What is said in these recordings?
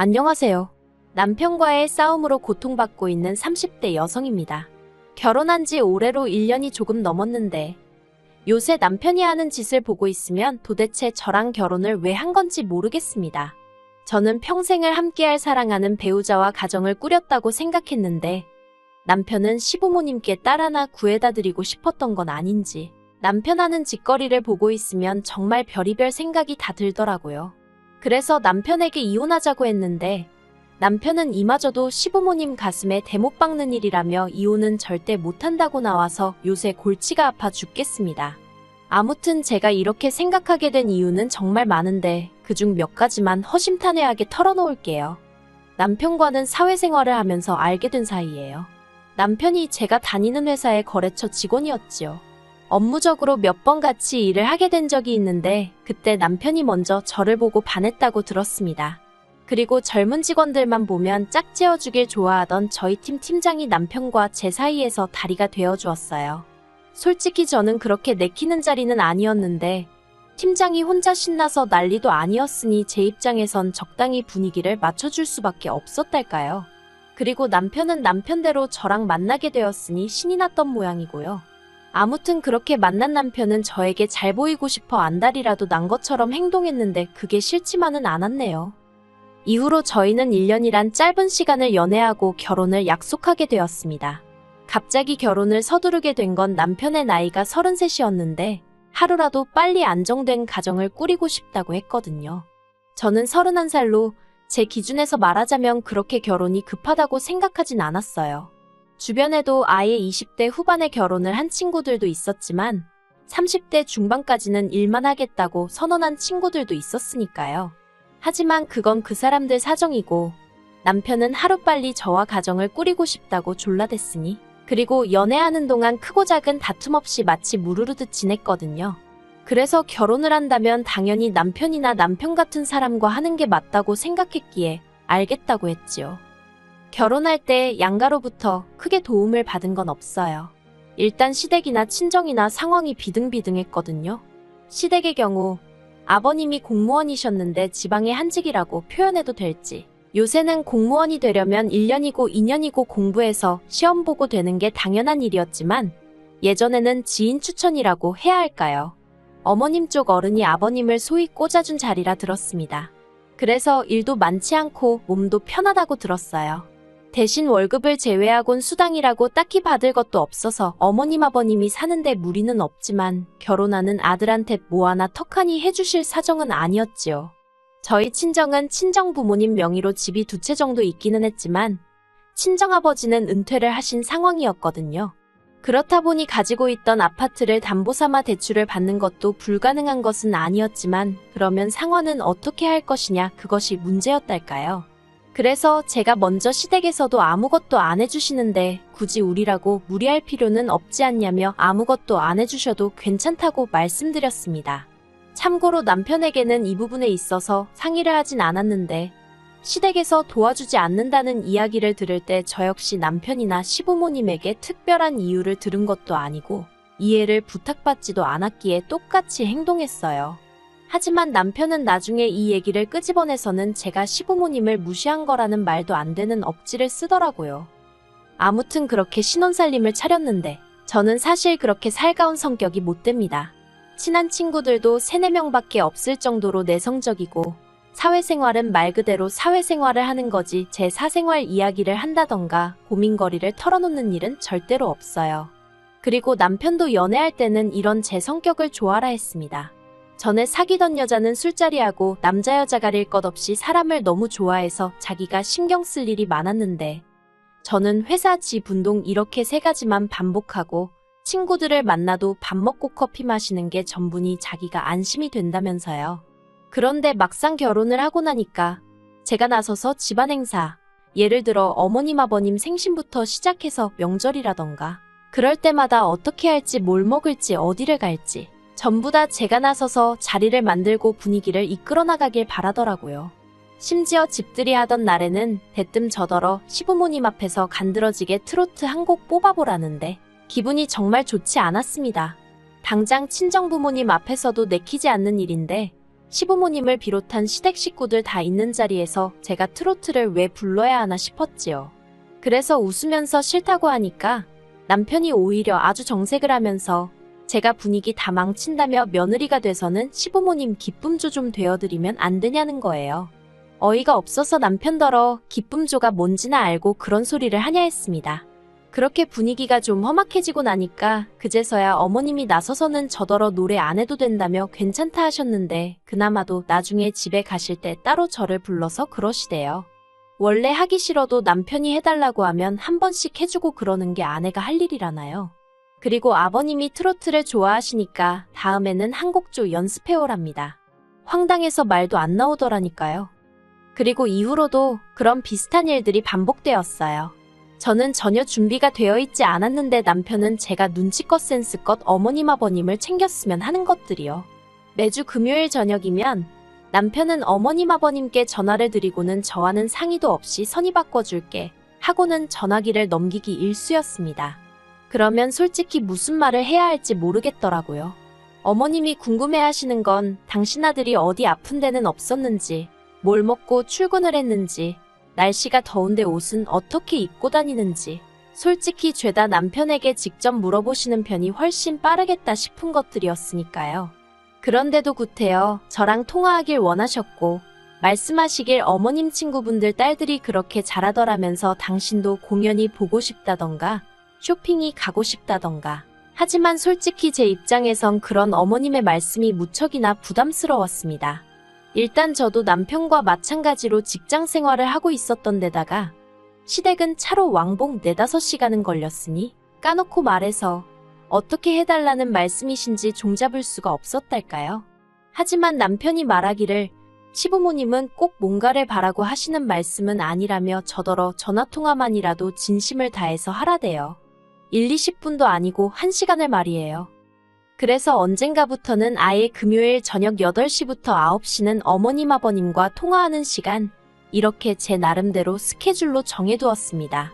안녕하세요. 남편과의 싸움으로 고통받고 있는 30대 여성입니다. 결혼한 지 올해로 1년이 조금 넘었는데 요새 남편이 하는 짓을 보고 있으면 도대체 저랑 결혼을 왜 한 건지 모르겠습니다. 저는 평생을 함께할 사랑하는 배우자와 가정을 꾸렸다고 생각했는데 남편은 시부모님께 딸 하나 구해다 드리고 싶었던 건 아닌지 남편 하는 짓거리를 보고 있으면 정말 별의별 생각이 다 들더라고요. 그래서 남편에게 이혼하자고 했는데 남편은 이마저도 시부모님 가슴에 대못 박는 일이라며 이혼은 절대 못한다고 나와서 요새 골치가 아파 죽겠습니다. 아무튼 제가 이렇게 생각하게 된 이유는 정말 많은데 그중 몇 가지만 허심탄회하게 털어놓을게요. 남편과는 사회생활을 하면서 알게 된 사이예요. 남편이 제가 다니는 회사의 거래처 직원이었지요. 업무적으로 몇 번 같이 일을 하게 된 적이 있는데 그때 남편이 먼저 저를 보고 반했다고 들었습니다. 그리고 젊은 직원들만 보면 짝지어주길 좋아하던 저희 팀 팀장이 남편과 제 사이에서 다리가 되어주었어요. 솔직히 저는 그렇게 내키는 자리는 아니었는데 팀장이 혼자 신나서 난리도 아니었으니 제 입장에선 적당히 분위기를 맞춰줄 수밖에 없었달까요. 그리고 남편은 남편대로 저랑 만나게 되었으니 신이 났던 모양이고요. 아무튼 그렇게 만난 남편은 저에게 잘 보이고 싶어 안달이라도 난 것처럼 행동했는데 그게 싫지만은 않았네요. 이후로 저희는 1년이란 짧은 시간을 연애하고 결혼을 약속하게 되었습니다. 갑자기 결혼을 서두르게 된 건 남편의 나이가 33이었는데 하루라도 빨리 안정된 가정을 꾸리고 싶다고 했거든요. 저는 31살로 제 기준에서 말하자면 그렇게 결혼이 급하다고 생각하진 않았어요. 주변에도 아예 20대 후반에 결혼을 한 친구들도 있었지만 30대 중반까지는 일만 하겠다고 선언한 친구들도 있었으니까요. 하지만 그건 그 사람들 사정이고 남편은 하루빨리 저와 가정을 꾸리고 싶다고 졸라댔으니 그리고 연애하는 동안 크고 작은 다툼 없이 마치 무르르듯 지냈거든요. 그래서 결혼을 한다면 당연히 남편이나 남편 같은 사람과 하는 게 맞다고 생각했기에 알겠다고 했지요. 결혼할 때 양가로부터 크게 도움을 받은 건 없어요. 일단 시댁이나 친정이나 상황이 비등비등했거든요. 시댁의 경우 아버님이 공무원이셨는데 지방의 한직이라고 표현해도 될지 요새는 공무원이 되려면 1년이고 2년이고 공부해서 시험 보고 되는 게 당연한 일이었지만 예전에는 지인 추천이라고 해야 할까요? 어머님 쪽 어른이 아버님을 소위 꽂아준 자리라 들었습니다. 그래서 일도 많지 않고 몸도 편하다고 들었어요. 대신 월급을 제외하곤 수당이라고 딱히 받을 것도 없어서 어머님 아버님이 사는데 무리는 없지만 결혼하는 아들한테 뭐 하나 턱하니 해주실 사정은 아니었지요. 저희 친정은 친정 부모님 명의로 집이 2채 정도 있기는 했지만 친정아버지는 은퇴를 하신 상황이었거든요. 그렇다 보니 가지고 있던 아파트를 담보 삼아 대출을 받는 것도 불가능한 것은 아니었지만 그러면 상환은 어떻게 할 것이냐 그것이 문제였달까요. 그래서 제가 먼저 시댁에서도 아무것도 안 해주시는데 굳이 우리라고 무리할 필요는 없지 않냐며 아무것도 안 해주셔도 괜찮다고 말씀드렸습니다. 참고로 남편에게는 이 부분에 있어서 상의를 하진 않았는데 시댁에서 도와주지 않는다는 이야기를 들을 때 저 역시 남편이나 시부모님에게 특별한 이유를 들은 것도 아니고 이해를 부탁받지도 않았기에 똑같이 행동했어요. 하지만 남편은 나중에 이 얘기를 끄집어내서는 제가 시부모님을 무시한 거라는 말도 안 되는 억지를 쓰더라고요. 아무튼 그렇게 신혼살림을 차렸는데 저는 사실 그렇게 살가운 성격이 못 됩니다. 친한 친구들도 3-4명밖에 없을 정도로 내성적이고 사회생활은 말 그대로 사회생활을 하는 거지 제 사생활 이야기를 한다던가 고민거리를 털어놓는 일은 절대로 없어요. 그리고 남편도 연애할 때는 이런 제 성격을 좋아라 했습니다. 전에 사귀던 여자는 술자리하고 남자 여자 가릴 것 없이 사람을 너무 좋아해서 자기가 신경 쓸 일이 많았는데 저는 회사 집 운동 이렇게 3가지만 반복하고 친구들을 만나도 밥 먹고 커피 마시는 게 전부니 자기가 안심이 된다면서요. 그런데 막상 결혼을 하고 나니까 제가 나서서 집안 행사, 예를 들어 어머님 아버님 생신부터 시작해서 명절이라던가 그럴 때마다 어떻게 할지 뭘 먹을지 어디를 갈지 전부 다 제가 나서서 자리를 만들고 분위기를 이끌어 나가길 바라더라고요. 심지어 집들이 하던 날에는 대뜸 저더러 시부모님 앞에서 간드러지게 트로트 한 곡 뽑아보라는데 기분이 정말 좋지 않았습니다. 당장 친정부모님 앞에서도 내키지 않는 일인데 시부모님을 비롯한 시댁 식구들 다 있는 자리에서 제가 트로트를 왜 불러야 하나 싶었지요. 그래서 웃으면서 싫다고 하니까 남편이 오히려 아주 정색을 하면서 제가 분위기 다 망친다며 며느리가 돼서는 시부모님 기쁨조 좀 되어드리면 안 되냐는 거예요. 어이가 없어서 남편더러 기쁨조가 뭔지나 알고 그런 소리를 하냐 했습니다. 그렇게 분위기가 좀 험악해지고 나니까 그제서야 어머님이 나서서는 저더러 노래 안 해도 된다며 괜찮다 하셨는데 그나마도 나중에 집에 가실 때 따로 저를 불러서 그러시대요. 원래 하기 싫어도 남편이 해달라고 하면 한 번씩 해주고 그러는 게 아내가 할 일이라나요. 그리고 아버님이 트로트를 좋아하시니까 다음에는 한 곡조 연습해오랍니다. 황당해서 말도 안 나오더라니까요. 그리고 이후로도 그런 비슷한 일들이 반복되었어요. 저는 전혀 준비가 되어 있지 않았는데 남편은 제가 눈치껏 센스껏 어머님 아버님을 챙겼으면 하는 것들이요. 매주 금요일 저녁이면 남편은 어머님 아버님께 전화를 드리고는 저와는 상의도 없이 선의 바꿔줄게 하고는 전화기를 넘기기 일쑤였습니다. 그러면 솔직히 무슨 말을 해야 할지 모르겠더라고요. 어머님이 궁금해하시는 건 당신 아들이 어디 아픈 데는 없었는지, 뭘 먹고 출근을 했는지, 날씨가 더운데 옷은 어떻게 입고 다니는지, 솔직히 죄다 남편에게 직접 물어보시는 편이 훨씬 빠르겠다 싶은 것들이었으니까요. 그런데도 구태여 저랑 통화하길 원하셨고 말씀하시길 어머님 친구분들 딸들이 그렇게 잘하더라면서 당신도 공연이 보고 싶다던가 쇼핑이 가고 싶다던가. 하지만 솔직히 제 입장에선 그런 어머님의 말씀이 무척이나 부담스러웠습니다. 일단 저도 남편과 마찬가지로 직장 생활을 하고 있었던 데다가 시댁은 차로 왕복 4~5시간은 걸렸으니 까놓고 말해서 어떻게 해달라는 말씀이신지 종잡을 수가 없었달까요? 하지만 남편이 말하기를 시부모님은 꼭 뭔가를 바라고 하시는 말씀은 아니라며 저더러 전화통화만이라도 진심을 다해서 하라대요. 1~20분도 아니고 1시간을 말이에요. 그래서 언젠가부터는 아예 금요일 저녁 8시부터 9시는 어머님 아버님과 통화하는 시간, 이렇게 제 나름대로 스케줄로 정해두었습니다.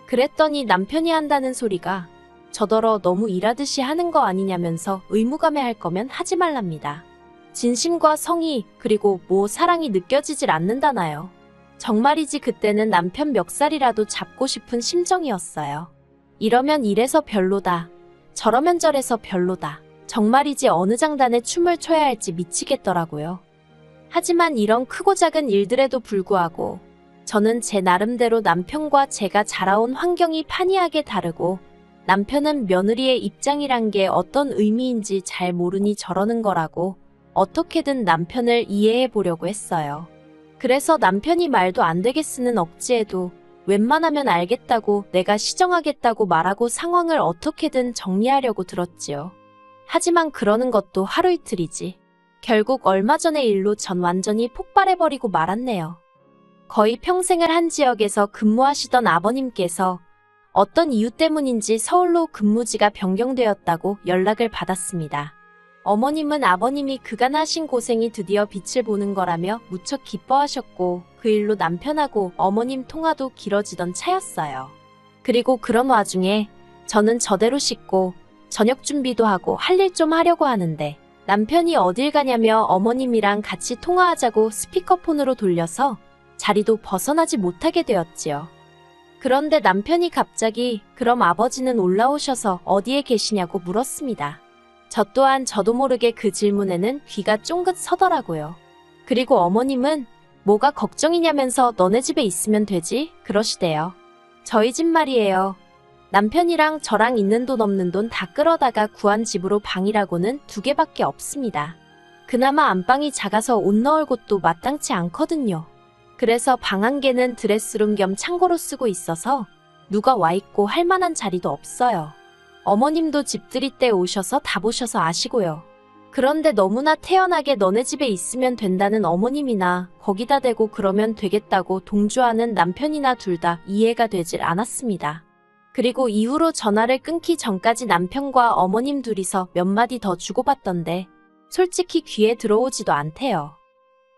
그랬더니 남편이 한다는 소리가 저더러 너무 일하듯이 하는 거 아니냐면서 의무감에 거면 하지 말랍니다. 진심과 성의 그리고 사랑이 느껴지질 않는다나요. 정말이지 그때는 남편 멱살이라도 잡고 싶은 심정이었어요. 이러면 이래서 별로다. 저러면 저래서 별로다. 정말이지 어느 장단에 춤을 춰야 할지 미치겠더라고요. 하지만 이런 크고 작은 일들에도 불구하고 저는 제 나름대로 남편과 제가 자라온 환경이 판이하게 다르고 남편은 며느리의 입장이란 게 어떤 의미인지 잘 모르니 저러는 거라고 어떻게든 남편을 이해해 보려고 했어요. 그래서 남편이 말도 안 되겠으는 억지에도 웬만하면 알겠다고 내가 시정하겠다고 말하고 상황을 어떻게든 정리하려고 들었지요. 하지만 그러는 것도 하루 이틀이지. 결국 얼마 전의 일로 전 완전히 폭발해버리고 말았네요. 거의 평생을 한 지역에서 근무하시던 아버님께서 어떤 이유 때문인지 서울로 근무지가 변경되었다고 연락을 받았습니다. 어머님은 아버님이 그간 하신 고생이 드디어 빛을 보는 거라며 무척 기뻐하셨고 그 일로 남편하고 어머님 통화도 길어지던 차였어요. 그리고 그런 와중에 저는 저대로 씻고 저녁 준비도 하고 할 일 좀 하려고 하는데 남편이 어딜 가냐며 어머님이랑 같이 통화하자고 스피커폰으로 돌려서 자리도 벗어나지 못하게 되었지요. 그런데 남편이 갑자기 그럼 아버지는 올라오셔서 어디에 계시냐고 물었습니다. 저 또한 저도 모르게 그 질문에는 귀가 쫑긋 서더라고요. 그리고 어머님은 뭐가 걱정이냐면서 너네 집에 있으면 되지? 그러시대요. 저희 집 말이에요. 남편이랑 저랑 있는 돈 없는 돈 다 끌어다가 구한 집으로 방이라고는 2개밖에 없습니다. 그나마 안방이 작아서 옷 넣을 곳도 마땅치 않거든요. 그래서 방 1개는 드레스룸 겸 창고로 쓰고 있어서 누가 와 있고 할 만한 자리도 없어요. 어머님도 집들이 때 오셔서 다 보셔서 아시고요. 그런데 너무나 태연하게 너네 집에 있으면 된다는 어머님이나 거기다 대고 그러면 되겠다고 동조하는 남편이나 둘 다 이해가 되질 않았습니다. 그리고 이후로 전화를 끊기 전까지 남편과 어머님 둘이서 몇 마디 더 주고받던데 솔직히 귀에 들어오지도 않대요.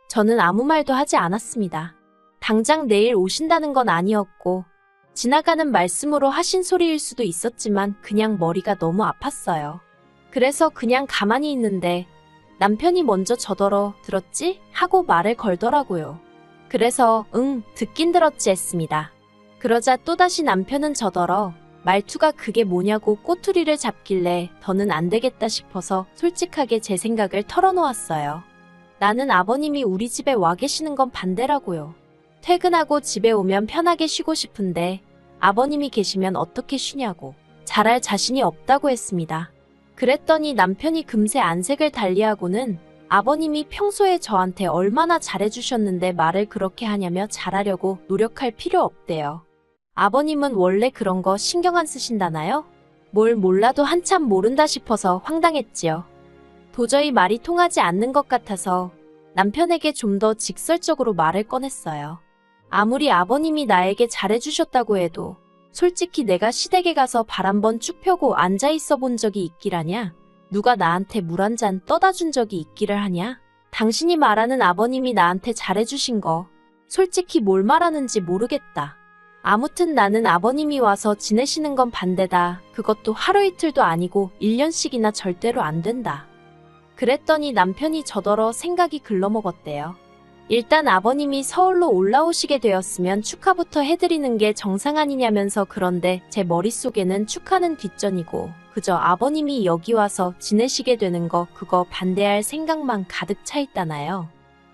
저는 아무 말도 하지 않았습니다. 당장 내일 오신다는 건 아니었고 지나가는 말씀으로 하신 소리일 수도 있었지만 그냥 머리가 너무 아팠어요. 그래서 그냥 가만히 있는데 남편이 먼저 저더러 들었지? 하고 말을 걸더라고요. 그래서 응, 듣긴 들었지 했습니다. 그러자 또다시 남편은 저더러 말투가 그게 뭐냐고 꼬투리를 잡길래 더는 안 되겠다 싶어서 솔직하게 제 생각을 털어놓았어요. 나는 아버님이 우리 집에 와 계시는 건 반대라고요. 퇴근하고 집에 오면 편하게 쉬고 싶은데 아버님이 계시면 어떻게 쉬냐고 잘할 자신이 없다고 했습니다. 그랬더니 남편이 금세 안색을 달리하고는 아버님이 평소에 저한테 얼마나 잘해주셨는데 말을 그렇게 하냐며 잘하려고 노력할 필요 없대요. 아버님은 원래 그런 거 신경 안 쓰신다나요? 뭘 몰라도 한참 모른다 싶어서 황당했지요. 도저히 말이 통하지 않는 것 같아서 남편에게 좀 더 직설적으로 말을 꺼냈어요. 아무리 아버님이 나에게 잘해주셨다고 해도 솔직히 내가 시댁에 가서 발 한번 쭉 펴고 앉아있어 본 적이 있기라냐? 누가 나한테 물 한 잔 떠다 준 적이 있기를 하냐? 당신이 말하는 아버님이 나한테 잘해주신 거 솔직히 뭘 말하는지 모르겠다. 아무튼 나는 아버님이 와서 지내시는 건 반대다. 그것도 하루 이틀도 아니고 1년씩이나 절대로 안 된다. 그랬더니 남편이 저더러 생각이 글러먹었대요. 일단 아버님이 서울로 올라오시게 되었으면 축하부터 해드리는 게 정상 아니냐면서 그런데 제 머릿속에는 축하는 뒷전이고 그저 아버님이 여기 와서 지내시게 되는 거 그거 반대할 생각만 가득 차 있다나요.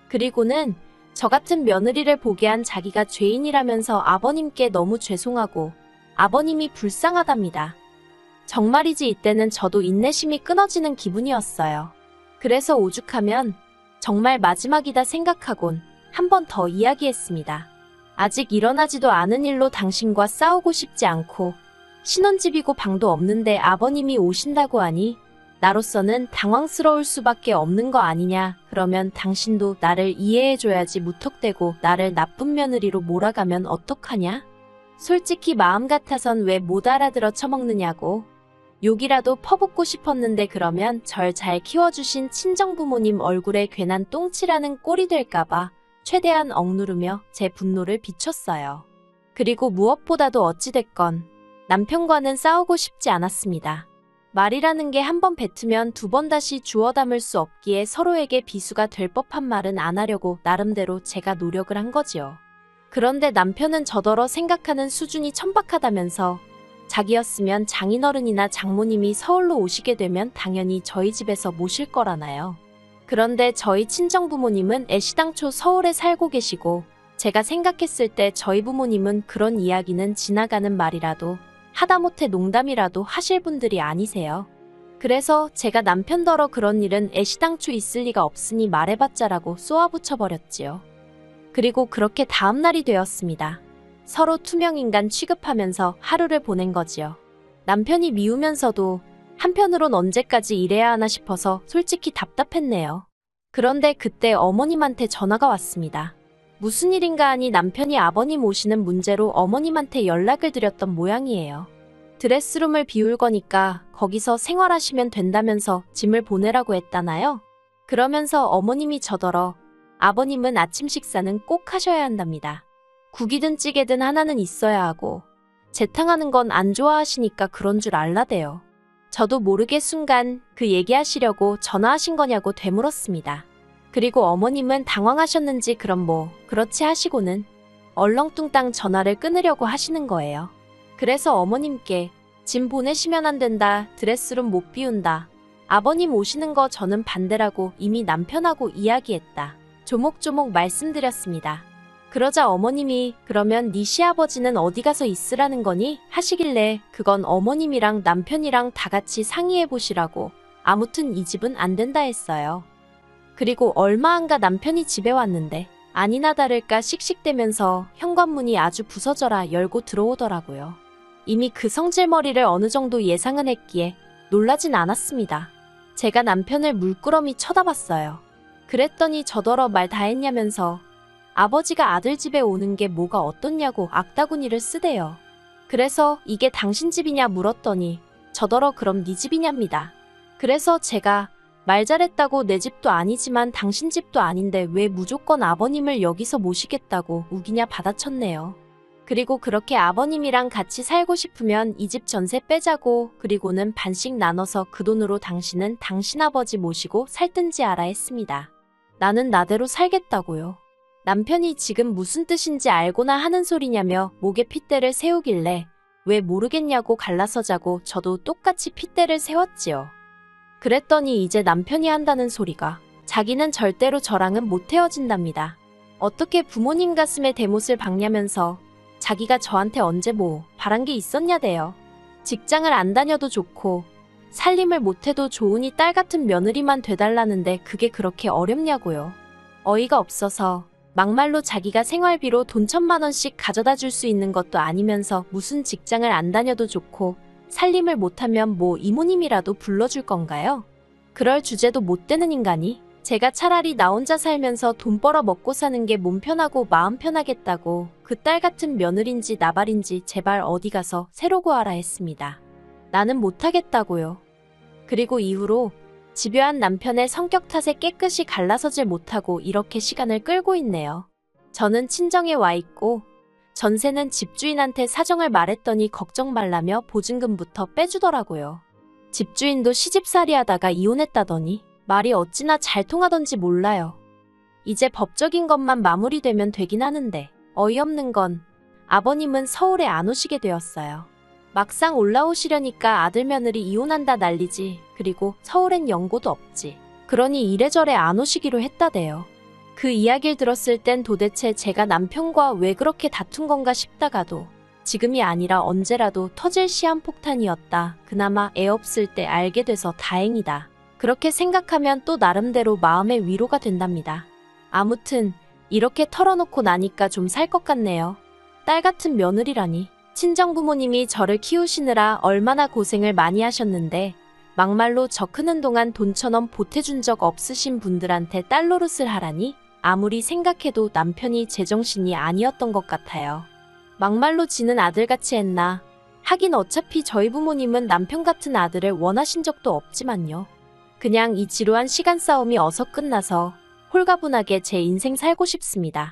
그리고는 저 같은 며느리를 보게 한 자기가 죄인이라면서 아버님께 너무 죄송하고 아버님이 불쌍하답니다. 정말이지 이때는 저도 인내심이 끊어지는 기분이었어요. 그래서 오죽하면 정말 마지막이다 생각하곤 한 번 더 이야기했습니다. 아직 일어나지도 않은 일로 당신과 싸우고 싶지 않고 신혼집이고 방도 없는데 아버님이 오신다고 하니 나로서는 당황스러울 수밖에 없는 거 아니냐. 그러면 당신도 나를 이해해줘야지 무턱대고 나를 나쁜 며느리로 몰아가면 어떡하냐? 솔직히 마음 같아선 왜 못 알아들어 처먹느냐고. 욕이라도 퍼붓고 싶었는데 그러면 절 잘 키워주신 친정부모님 얼굴에 괜한 똥칠하는 꼴이 될까봐 최대한 억누르며 제 분노를 비췄어요. 그리고 무엇보다도 어찌됐건 남편과는 싸우고 싶지 않았습니다. 말이라는 게 한 번 뱉으면 두 번 다시 주워 담을 수 없기에 서로에게 비수가 될 법한 말은 안 하려고 나름대로 제가 노력을 한 거지요. 그런데 남편은 저더러 생각하는 수준이 천박하다면서 자기였으면 장인어른이나 장모님이 서울로 오시게 되면 당연히 저희 집에서 모실 거라나요. 그런데 저희 친정부모님은 애시당초 서울에 살고 계시고 제가 생각했을 때 저희 부모님은 그런 이야기는 지나가는 말이라도 하다못해 농담이라도 하실 분들이 아니세요. 그래서 제가 남편더러 그런 일은 애시당초 있을 리가 없으니 말해봤자라고 쏘아붙여버렸지요. 그리고 그렇게 다음날이 되었습니다. 서로 투명인간 취급하면서 하루를 보낸 거지요. 남편이 미우면서도 한편으론 언제까지 이래야 하나 싶어서 솔직히 답답했네요. 그런데 그때 어머님한테 전화가 왔습니다. 무슨 일인가 하니 남편이 아버님 오시는 문제로 어머님한테 연락을 드렸던 모양이에요. 드레스룸을 비울 거니까 거기서 생활하시면 된다면서 짐을 보내라고 했다나요? 그러면서 어머님이 저더러 아버님은 아침 식사는 꼭 하셔야 한답니다. 국이든 찌개든 하나는 있어야 하고 재탕하는 건 안 좋아하시니까 그런 줄 알라대요. 저도 모르게 순간 그 얘기하시려고 전화하신 거냐고 되물었습니다. 그리고 어머님은 당황하셨는지 그럼 뭐 그렇지 하시고는 얼렁뚱땅 전화를 끊으려고 하시는 거예요. 그래서 어머님께 짐 보내시면 안 된다. 드레스룸 못 비운다. 아버님 오시는 거 저는 반대라고 이미 남편하고 이야기했다. 조목조목 말씀드렸습니다. 그러자 어머님이 그러면 네 시아버지는 어디 가서 있으라는 거니? 하시길래 그건 어머님이랑 남편이랑 다 같이 상의해 보시라고 아무튼 이 집은 안 된다 했어요. 그리고 얼마 안 가 남편이 집에 왔는데 아니나 다를까 씩씩대면서 현관문이 아주 부서져라 열고 들어오더라고요. 이미 그 성질머리를 어느 정도 예상은 했기에 놀라진 않았습니다. 제가 남편을 물끄러미 쳐다봤어요. 그랬더니 저더러 말 다 했냐면서 아버지가 아들 집에 오는 게 뭐가 어떻냐고 악다구니를 쓰대요. 그래서 이게 당신 집이냐 물었더니 저더러 그럼 네 집이냐입니다. 그래서 제가 말 잘했다고 내 집도 아니지만 당신 집도 아닌데 왜 무조건 아버님을 여기서 모시겠다고 우기냐 받아쳤네요. 그리고 그렇게 아버님이랑 같이 살고 싶으면 이 집 전세 빼자고, 그리고는 반씩 나눠서 그 돈으로 당신은 당신 아버지 모시고 살든지 알아 했습니다. 나는 나대로 살겠다고요. 남편이 지금 무슨 뜻인지 알고나 하는 소리냐며 목에 핏대를 세우길래 왜 모르겠냐고 갈라서자고 저도 똑같이 핏대를 세웠지요. 그랬더니 이제 남편이 한다는 소리가 자기는 절대로 저랑은 못 헤어진답니다. 어떻게 부모님 가슴에 대못을 박냐면서 자기가 저한테 언제 뭐 바란 게 있었냐대요. 직장을 안 다녀도 좋고 살림을 못해도 좋으니 딸 같은 며느리만 돼달라는데 그게 그렇게 어렵냐고요. 어이가 없어서 막말로 자기가 생활비로 돈 1,000만 원씩 가져다 줄 수 있는 것도 아니면서 무슨 직장을 안 다녀도 좋고 살림을 못하면 뭐 이모님이라도 불러줄 건가요? 그럴 주제도 못 되는 인간이 제가 차라리 나 혼자 살면서 돈 벌어 먹고 사는 게 몸 편하고 마음 편하겠다고 그 딸 같은 며느린지 나발인지 제발 어디 가서 새로 구하라 했습니다. 나는 못하겠다고요. 그리고 이후로 집요한 남편의 성격 탓에 깨끗이 갈라서질 못하고 이렇게 시간을 끌고 있네요. 저는 친정에 와 있고 전세는 집주인한테 사정을 말했더니 걱정 말라며 보증금부터 빼주더라고요. 집주인도 시집살이 하다가 이혼했다더니 말이 어찌나 잘 통하던지 몰라요. 이제 법적인 것만 마무리되면 되긴 하는데 어이없는 건 아버님은 서울에 안 오시게 되었어요. 막상 올라오시려니까 아들 며느리 이혼한다 난리지. 그리고 서울엔 연고도 없지. 그러니 이래저래 안 오시기로 했다대요. 그 이야기를 들었을 땐 도대체 제가 남편과 왜 그렇게 다툰 건가 싶다가도 지금이 아니라 언제라도 터질 시한폭탄이었다. 그나마 애 없을 때 알게 돼서 다행이다. 그렇게 생각하면 또 나름대로 마음의 위로가 된답니다. 아무튼 이렇게 털어놓고 나니까 좀 살 것 같네요. 딸 같은 며느리라니. 친정부모님이 저를 키우시느라 얼마나 고생을 많이 하셨는데 막말로 저 크는 동안 돈 1,000원 보태준 적 없으신 분들한테 딸 노릇을 하라니 아무리 생각해도 남편이 제정신이 아니었던 것 같아요. 막말로 지는 아들같이 했나. 하긴 어차피 저희 부모님은 남편 같은 아들을 원하신 적도 없지만요. 그냥 이 지루한 시간 싸움이 어서 끝나서 홀가분하게 제 인생 살고 싶습니다.